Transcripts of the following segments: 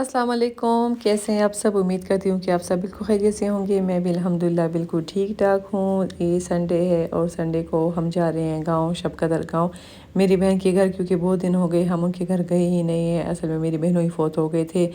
अस्सलाम वालेकुम, कैसे हैं आप सब। उम्मीद करती हूँ कि आप सब बिल्कुल खैरियत से होंगे। मैं भी अल्हम्दुलिल्लाह बिल्कुल ठीक ठाक हूँ। ये संडे है और संडे को हम जा रहे हैं गांव, शबकदर गांव, मेरी बहन के घर, क्योंकि बहुत दिन हो गए हम उनके घर गए ही नहीं है। असल में मेरी बहनों ही फौत हो गए थे,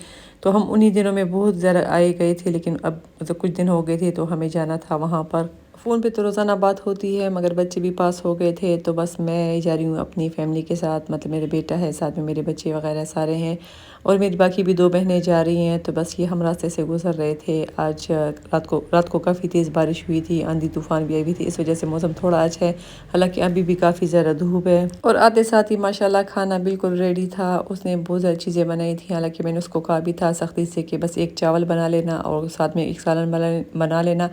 तो हम उन्हीं दिनों में बहुत ज़्यादा आए गए थे, लेकिन अब मतलब कुछ दिन हो गए थे तो हमें जाना था वहाँ पर। फ़ोन पे तो रोज़ाना बात होती है, मगर बच्चे भी पास हो गए थे, तो बस मैं जा रही हूँ अपनी फ़ैमिली के साथ। मतलब मेरे बेटा है साथ में, मेरे बच्चे वगैरह सारे हैं, और मेरी बाकी भी 2 बहनें जा रही हैं। तो बस ये हम रास्ते से गुज़र रहे थे। आज रात को काफ़ी तेज़ बारिश हुई थी, आंधी तूफ़ान भी आई हुई थी, इस वजह से मौसम थोड़ा अच्छा है। हालाँकि अभी भी काफ़ी ज़्यादा धूप है। और आते साथ ही माशाल्लाह खाना बिल्कुल रेडी था। उसने बहुत सारी चीज़ें बनाई थी, हालाँकि मैंने उसको कहा भी था सख्ती से कि बस एक चावल बना लेना और साथ में एक सालन बना लेना।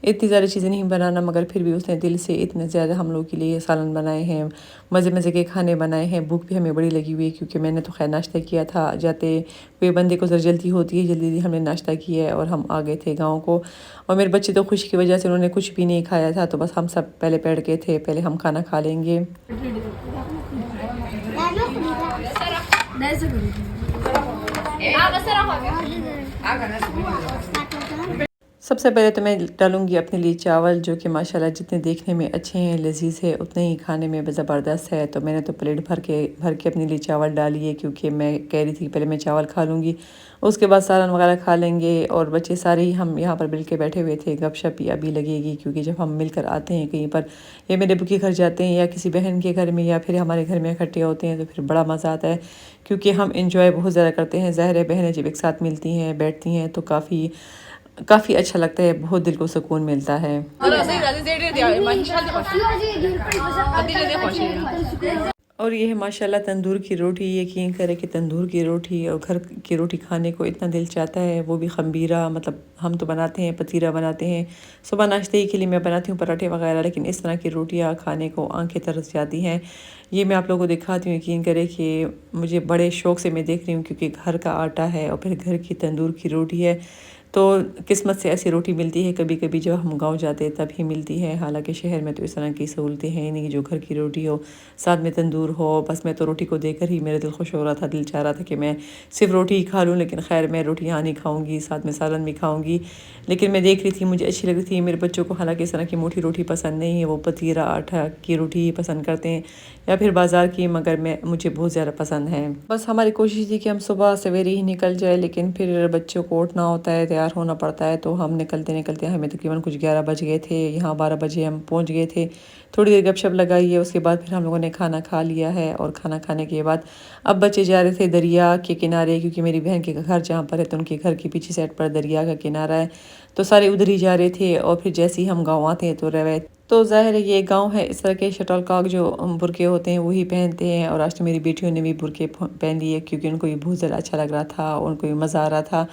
इतनी ज़्यादा चीज़ें नहीं बनाना, मगर फिर भी उसने दिल से इतने ज़्यादा हम लोग के लिए सालन बनाए हैं, मज़े मज़े के खाने बनाए हैं। भूख भी हमें बड़ी लगी हुई है, क्योंकि मैंने तो खैर नाश्ता किया था। जाते हुए बंदे को ज़रा जल्दी होती है, जल्दी जल्दी हमने नाश्ता किया है और हम आ गए थे गाँव को। और मेरे बच्चे तो खुशी की वजह से उन्होंने कुछ भी नहीं खाया था, तो बस हम सब पहले बैठ गए थे, पहले हम खाना खा लेंगे। सबसे पहले तो मैं डालूँगी अपने लिए चावल, जो कि माशाल्लाह जितने देखने में अच्छे हैं, लज़ीज़ है, उतने ही खाने में ज़बरदस्त है। तो मैंने तो प्लेट भर के अपने लिए चावल डाली है, क्योंकि मैं कह रही थी पहले मैं चावल खा लूँगी, उसके बाद सालन वगैरह खा लेंगे। और बच्चे सारे ही हम यहाँ पर मिल के बैठे हुए थे, गपशप ही अभी लगेगी, क्योंकि जब हम मिलकर आते हैं कहीं पर, या मेरे अब्बू के घर जाते हैं या किसी बहन के घर में, या फिर हमारे घर में इकट्ठे होते हैं, तो फिर बड़ा मज़ा आता है, क्योंकि हम इंजॉय बहुत ज़्यादा करते हैं। ज़ाहिर है बहनें जब एक साथ मिलती हैं, बैठती हैं, तो काफ़ी काफ़ी अच्छा लगता है, बहुत दिल को सुकून मिलता है। और ये है माशाल्लाह तंदूर की रोटी। यकीन करें कि तंदूर की रोटी और घर की रोटी खाने को इतना दिल चाहता है, वो भी खमीरा। मतलब हम तो बनाते हैं, पतीरा बनाते हैं, सुबह नाश्ते ही के लिए मैं बनाती हूँ पराठे वगैरह, लेकिन इस तरह की रोटियाँ खाने को आंखें तरस जाती हैं। ये मैं आप लोगों को दिखाती हूँ, यकीन करें कि मुझे बड़े शौक़ से मैं देख रही हूँ, क्योंकि घर का आटा है और फिर घर की तंदूर की रोटी है। तो किस्मत से ऐसी रोटी मिलती है, कभी कभी जब हम गांव जाते हैं तब ही मिलती है। हालांकि शहर में तो इस तरह की सहूलतें हैं ही नहीं, जो घर की रोटी हो, साथ में तंदूर हो। बस मैं तो रोटी को देखकर ही मेरा दिल खुश हो रहा था, दिल चाह रहा था कि मैं सिर्फ रोटी ही खा लूँ, लेकिन खैर मैं रोटी यहाँ नहीं खाऊँगी, साथ में सालन भी खाऊँगी। लेकिन मैं देख रही थी, मुझे अच्छी लग रही थी। मेरे बच्चों को हालांकि इस तरह की मोटी रोटी पसंद नहीं है, वो पतीरा आटा की रोटी ही पसंद करते हैं, या फिर बाज़ार की, मगर मुझे बहुत ज़्यादा पसंद है। बस हमारी कोशिश थी कि हम सुबह सवेरे ही निकल जाए, लेकिन फिर बच्चों को उठना होता है, तैयार होना पड़ता है, तो हम निकलते निकलते हमें तकरीबन कुछ 11 बज गए थे। यहाँ 12 बजे हम पहुँच गए थे। थोड़ी देर गपशप लगाई है, उसके बाद फिर हम लोगों ने खाना खा लिया है। और खाना खाने के बाद अब बच्चे जा रहे थे दरिया के किनारे, क्योंकि मेरी बहन के घर जहाँ पर है, तो उनके घर के पीछे साइड पर दरिया का किनारा है, तो सारे उधर ही जा रहे थे। और फिर जैसे ही हम गाँव आते हैं तो रवैत, तो ज़ाहिर है ये गांव है, इस तरह के शटल कॉक जो बुरके होते हैं वही पहनते हैं। और आज तो मेरी बेटियों ने भी बुरके पहन लिए, क्योंकि उनको ये बहुत ज़्यादा अच्छा लग रहा था, उनको भी मज़ा आ रहा था,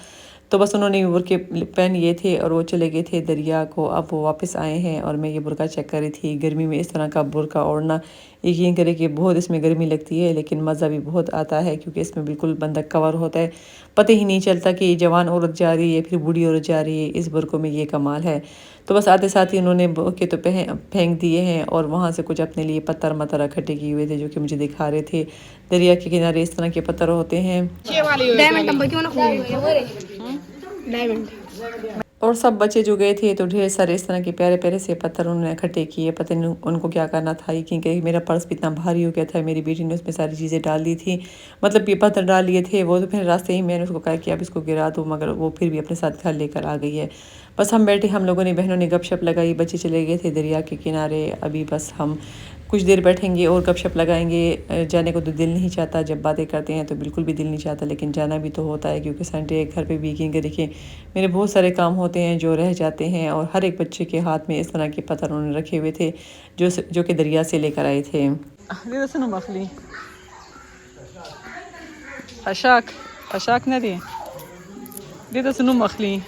तो बस उन्होंने भी बुरके पहन लिए थे और वो चले गए थे दरिया को। अब वो वापस आए हैं और मैं ये बुरका चेक कर रही थी। गर्मी में इस तरह का बुरका ओढ़ना, यकीन करें कि बहुत इसमें गर्मी लगती है, लेकिन मज़ा भी बहुत आता है, क्योंकि इसमें बिल्कुल बंदा कवर होता है, पता ही नहीं चलता कि जवान औरत जा रही है फिर बूढ़ी औरत जा रही है। इस बुरकों में ये कमाल है। तो बस आते साथ ही उन्होंने बुरके तो फेंक दिए हैं, और वहाँ से कुछ अपने लिए पत्थर मत्थर इकट्ठे किए हुए थे, जो कि मुझे दिखा रहे थे। दरिया के किनारे इस तरह के पत्थर होते हैं। और सब बच्चे जो गए थे, तो ढेर सारे इस तरह के प्यारे प्यारे से पत्थर उन्होंने इकट्ठे किए। पता नहीं उनको क्या करना था, क्योंकि मेरा पर्स भी इतना भारी हो गया था। मेरी बेटी ने उसमें सारी चीज़ें डाल दी थी, मतलब ये पत्थर डाल लिए थे वो। तो फिर रास्ते ही मैंने उसको कहा कि आप इसको गिरा दो, मगर वो फिर भी अपने साथ घर लेकर आ गई है। बस हम बैठे, हम लोगों ने बहनों ने गपशप लगाई, बच्चे चले गए थे दरिया के किनारे। अभी बस हम कुछ देर बैठेंगे और गपशप लगाएंगे। जाने को तो दिल नहीं चाहता, जब बातें करते हैं तो बिल्कुल भी दिल नहीं चाहता, लेकिन जाना भी तो होता है, क्योंकि संडे घर पे वीकेंड के देखिए मेरे बहुत सारे काम होते हैं जो रह जाते हैं। और हर एक बच्चे के हाथ में इस तरह के पत्थर उन्होंने रखे हुए थे, जो कि दरिया से लेकर आए थे। अशाक न दे तो सुनो मखली।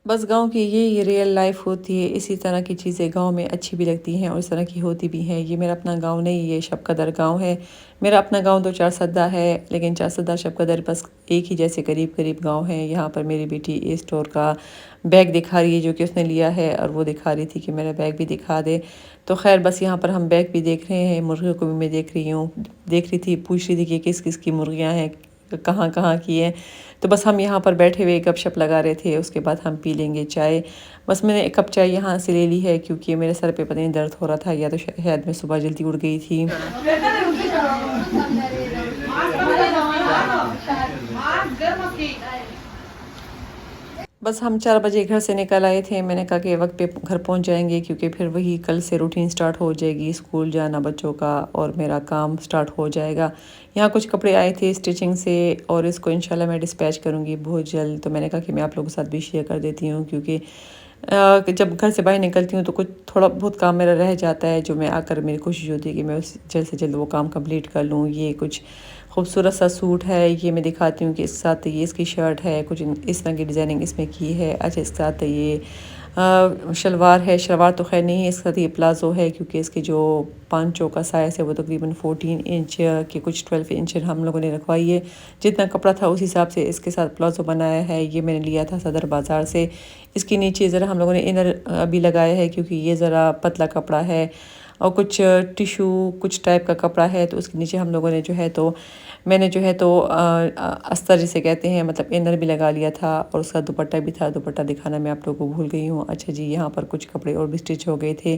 बस गाँव की ये रियल लाइफ होती है। इसी तरह की चीज़ें गाँव में अच्छी भी लगती हैं और इस तरह की होती भी हैं। ये मेरा अपना गाँव नहीं, ये शबकदर गाँव है। मेरा अपना गाँव तो चारसद्दा है, लेकिन चारसद्दा शबकदर बस एक ही जैसे करीब-करीब गाँव हैं। यहाँ पर मेरी बेटी ए स्टोर का बैग दिखा रही है जो कि उसने लिया है, और वो दिखा रही थी कि मेरा बैग भी दिखा दे। तो ख़ैर बस यहाँ पर हम बैग भी देख रहे हैं, मुर्गियों को भी मैं देख रही हूँ। देख रही थी, पूछ रही थी कि किस-किस की मुर्गियाँ हैं, कहाँ-कहाँ की हैं। तो बस हम यहाँ पर बैठे हुए गपशप लगा रहे थे, उसके बाद हम पी लेंगे चाय। बस मैंने एक कप चाय यहाँ से ले ली है क्योंकि मेरे सर पे पता नहीं दर्द हो रहा था, या तो शायद मैं सुबह जल्दी उठ गई थी। बस हम 4 बजे घर से निकल आए थे। मैंने कहा कि वक्त पे घर पहुँच जाएंगे क्योंकि फिर वही कल से रूटीन स्टार्ट हो जाएगी, स्कूल जाना बच्चों का और मेरा काम स्टार्ट हो जाएगा। यहाँ कुछ कपड़े आए थे स्टिचिंग से और इसको इंशाल्लाह मैं डिस्पैच करूँगी बहुत जल्द। तो मैंने कहा कि मैं आप लोगों के साथ भी शेयर कर देती हूँ क्योंकि जब घर से बाहर निकलती हूँ तो कुछ थोड़ा बहुत काम मेरा रह जाता है, जो मैं आकर मेरी कोशिश होती है कि मैं उस जल्द से जल्द वो काम कंप्लीट कर लूँ। ये कुछ खूबसूरत सा सूट है, ये मैं दिखाती हूँ कि इसके साथ ये इसकी शर्ट है, कुछ इस तरह की डिज़ाइनिंग इसमें की है। अच्छा, इसके साथ ये शलवार है, शलवार तो खैर नहीं है, इसके साथ ये प्लाज़ो है क्योंकि इसके जो पांचों का साइज़ है वो तकरीबन 14 इंच के कुछ 12 इंच हम लोगों ने रखवाई है। जितना कपड़ा था उस हिसाब से इसके साथ प्लाज़ो बनाया है। ये मैंने लिया था सदर बाज़ार से। इसके नीचे ज़रा हम लोगों ने इनर अभी लगाया है क्योंकि ये ज़रा पतला कपड़ा है और कुछ टिशू कुछ टाइप का कपड़ा है, तो उसके नीचे हम लोगों ने जो है तो मैंने जो है तो अस्तर जिसे कहते हैं, मतलब इनर भी लगा लिया था और उसका दुपट्टा भी था। दुपट्टा दिखाना मैं आप लोगों को भूल गई हूँ। अच्छा जी, यहाँ पर कुछ कपड़े और भी स्टिच हो गए थे।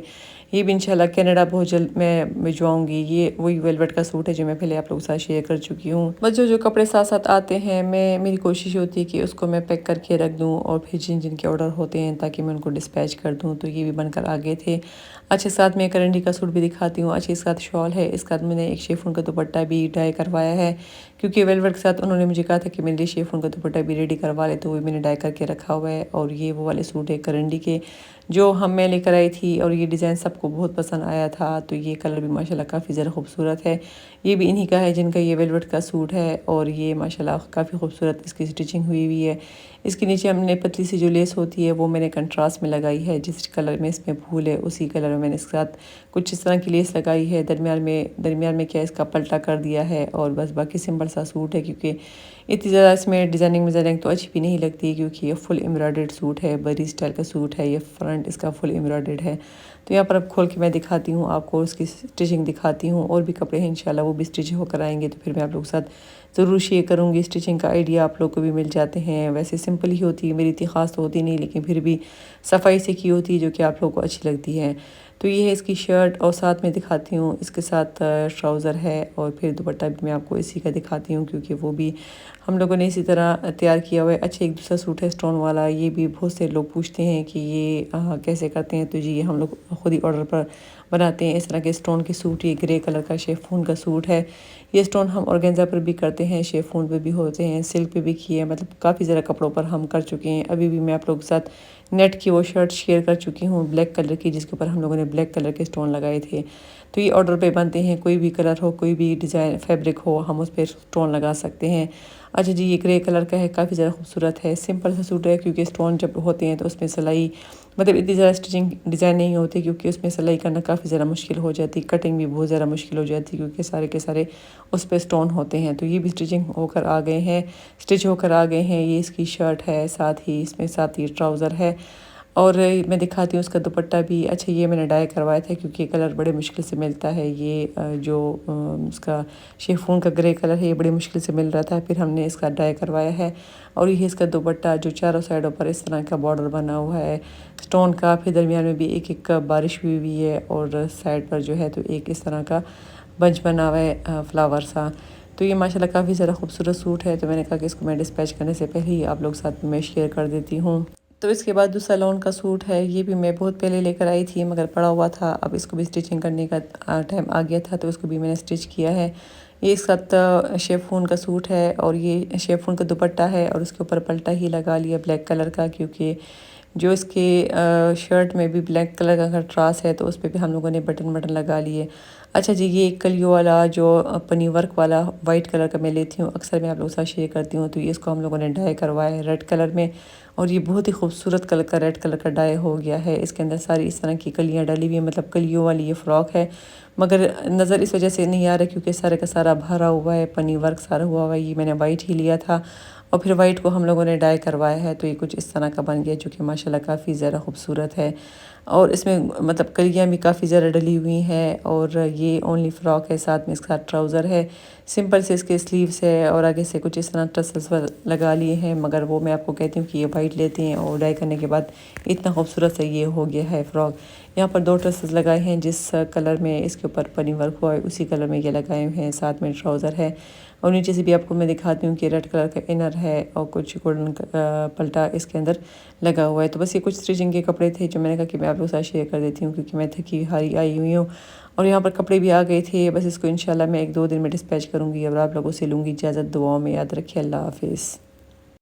ये भी इंशाल्लाह कनाडा बहुत जल्द मैं भिजवाऊँगी। ये वही वेलवेट का सूट है जो मैं पहले आप लोगों के साथ शेयर कर चुकी हूँ। बस जो कपड़े साथ साथ आते हैं, मेरी कोशिश होती है कि उसको मैं पैक करके रख दूँ और फिर जिन के ऑर्डर होते हैं ताकि मैं उनको डिस्पैच कर दूँ। तो ये भी बनकर आ गए थे। अच्छे, साथ में करंडी का सूट भी दिखाती हूँ। अच्छे, इसके साथ शॉल है, इसके साथ मैंने एक शेफून का दुपट्टा भी डाई करवाया है क्योंकि वेलवेट के साथ उन्होंने मुझे कहा था कि मेरे लिए शेफून का दुपट्टा भी रेडी करवा ले, तो वो मैंने डाई करके रखा हुआ है। और ये वो वाले सूट है करंडी के जो मैं लेकर आई थी और ये डिज़ाइन सबको बहुत पसंद आया था। तो ये कलर भी माशाल्लाह काफ़ी ज़्यादा खूबसूरत है। ये भी इन्हीं का है जिनका ये वेलवेट का सूट है और ये माशाल्लाह काफ़ी खूबसूरत इसकी स्टिचिंग हुई हुई है। इसके नीचे हमने पतली सी जो लेस होती है वो मैंने कंट्रास्ट में लगाई है, जिस कलर में इसमें फूल है उसी कलर में मैंने इसके साथ कुछ इस तरह की लेस लगाई है। दरमियान में क्या इसका पलटा कर दिया है और बस बाकी सिंपल सा सूट है क्योंकि इतनी ज़्यादा इसमें डिज़ाइनिंग तो अच्छी भी नहीं लगती क्योंकि ये फुल एम्ब्रॉयडर्ड सूट है, बरी स्टाइल का सूट है। ये फ्रंट इसका फुल एम्ब्रॉयडर्ड है। तो यहाँ पर अब खोल के मैं दिखाती हूँ आपको, उसकी स्टिचिंग दिखाती हूँ। और भी कपड़े हैं इंशाल्लाह वो भी स्टिच होकर आएंगे तो फिर मैं आप लोगों के साथ ज़रूर शेयर करूँगी। स्टिचिंग का आइडिया आप लोग को भी मिल जाते हैं। वैसे सिंपल ही होती है, मेरी इतनी ख़ास तो होती नहीं, लेकिन फिर भी सफाई से की होती है जो कि आप लोगों को अच्छी लगती है। तो ये है इसकी शर्ट और साथ में दिखाती हूँ इसके साथ ट्राउज़र है और फिर दुपट्टा भी मैं आपको इसी का दिखाती हूँ क्योंकि वो भी हम लोगों ने इसी तरह तैयार किया हुआ है। अच्छा, एक दूसरा सूट है स्टोन वाला, ये भी बहुत से लोग पूछते हैं कि ये कैसे करते हैं, तो जी ये हम लोग खुद ही ऑर्डर पर बनाते हैं। इस तरह के स्टोन के सूट, ये ग्रे कलर का शेफून का सूट है। ये स्टोन हम ऑर्गेन्जा पर भी करते हैं, शेफून पे भी होते हैं, सिल्क पे भी किए हैं, मतलब काफ़ी ज़्यादा कपड़ों पर हम कर चुके हैं। अभी भी मैं आप लोगों के साथ नेट की वो शर्ट शेयर कर चुकी हूँ ब्लैक कलर की, जिसके ऊपर हम लोगों ने ब्लैक कलर के स्टोन लगाए थे। तो ये ऑर्डर पे बनते हैं, कोई भी कलर हो, कोई भी डिज़ाइन फैब्रिक हो, हम उस पर स्टोन लगा सकते हैं। अच्छा जी, ये ग्रे कलर का है, काफ़ी ज़्यादा खूबसूरत है। सिंपल सा सूट है क्योंकि स्टोन जब होते हैं तो उसमें सिलाई मतलब इतनी ज़्यादा स्टिचिंग डिज़ाइन नहीं होती क्योंकि उसमें सिलाई करना काफ़ी ज़्यादा मुश्किल हो जाती, कटिंग भी बहुत ज़्यादा मुश्किल हो जाती क्योंकि सारे के सारे उस पर स्टोन होते हैं। तो ये भी स्टिचिंग होकर आ गए हैं, स्टिच होकर आ गए हैं। ये इसकी शर्ट है, साथ ही इसमें साथ ही ट्राउज़र है और मैं दिखाती हूँ उसका दुपट्टा भी। अच्छा, ये मैंने डाई करवाया था क्योंकि ये कलर बड़े मुश्किल से मिलता है। ये जो उसका शेफून का ग्रे कलर है ये बड़ी मुश्किल से मिल रहा था, फिर हमने इसका डाई करवाया है। और ये इसका दुपट्टा जो चारों साइडों पर इस तरह का बॉर्डर बना हुआ है स्टोन का, फिर दरमियान में भी एक एक बारिश हुई हुई है और साइड पर जो है तो एक इस तरह का बंच बना हुआ है फ्लावर सा। तो ये माशाल्लाह काफ़ी ज़्यादा खूबसूरत सूट है। तो मैंने कहा कि इसको मैं डिस्पैच करने से पहले ही आप लोग साथ में शेयर कर देती हूँ। तो इसके बाद दूसरा लॉन का सूट है, ये भी मैं बहुत पहले लेकर आई थी मगर पड़ा हुआ था। अब इसको भी स्टिचिंग करने का टाइम आ गया था तो इसको भी मैंने स्टिच किया है। ये इसके साथ शेफून का सूट है और ये शेफून का दुपट्टा है और उसके ऊपर पल्टा ही लगा लिया ब्लैक कलर का क्योंकि जो इसके शर्ट में भी ब्लैक कलर का कंट्रास्ट है तो उस पर भी हम लोगों ने बटन लगा लिए। अच्छा जी, ये कलियों वाला जो पन्नी वर्क वाला वाइट कलर का मैं लेती हूँ, अक्सर मैं आप लोगों के साथ शेयर करती हूँ। तो ये इसको हम लोगों ने डाई करवाया है रेड कलर में, और ये बहुत ही खूबसूरत कलर का रेड कलर का डाई हो गया है। इसके अंदर सारी इस तरह की कलियाँ डली हुई हैं, मतलब कलियों वाली ये फ़्रॉक है। मगर नज़र इस वजह से नहीं आ रहा क्योंकि सारे का सारा भरा हुआ है, पन्नी वर्क सारा हुआ हुआ है। ये मैंने वाइट ही लिया था और फिर वाइट को हम लोगों ने डाई करवाया है, तो ये कुछ इस तरह का बन गया जो कि माशाल्लाह काफ़ी ज़्यादा खूबसूरत है। और इसमें मतलब कलियाँ भी काफ़ी ज़्यादा डली हुई हैं, और ये ओनली फ़्रॉक है, साथ में इसके साथ ट्राउज़र है, सिंपल से इसके स्लीव्स है और आगे से कुछ इस तरह टसल्स लगा लिए हैं। मगर वो मैं आपको कहती हूँ कि ये वाइट लेते हैं और डाई करने के बाद इतना खूबसूरत सा ये हो गया है फ़्रॉक। यहाँ पर 2 टसल्स लगाए हैं, जिस कलर में इसके ऊपर पन्नी वर्क हुआ है उसी कलर में ये लगाए हुए हैं, साथ में ट्राउज़र है। और नीचे से भी आपको मैं दिखाती हूँ कि रेड कलर का इनर है और कुछ गोल्डन पल्टा इसके अंदर लगा हुआ है। तो बस ये कुछ स्टिचिंग के कपड़े थे जो मैंने कहा कि मैं आप लोगों के साथ शेयर कर देती हूँ, क्योंकि मैं थकी हारी आई हुई हूँ। और यहाँ पर कपड़े भी आ गए थे, बस इसको इंशाल्लाह मैं 1-2 दिन में डिस्पैच करूँगी और आप लोगों से लूँगी इजाज़त। दुआओं में याद रखिए। अल्लाह हाफ़िज़।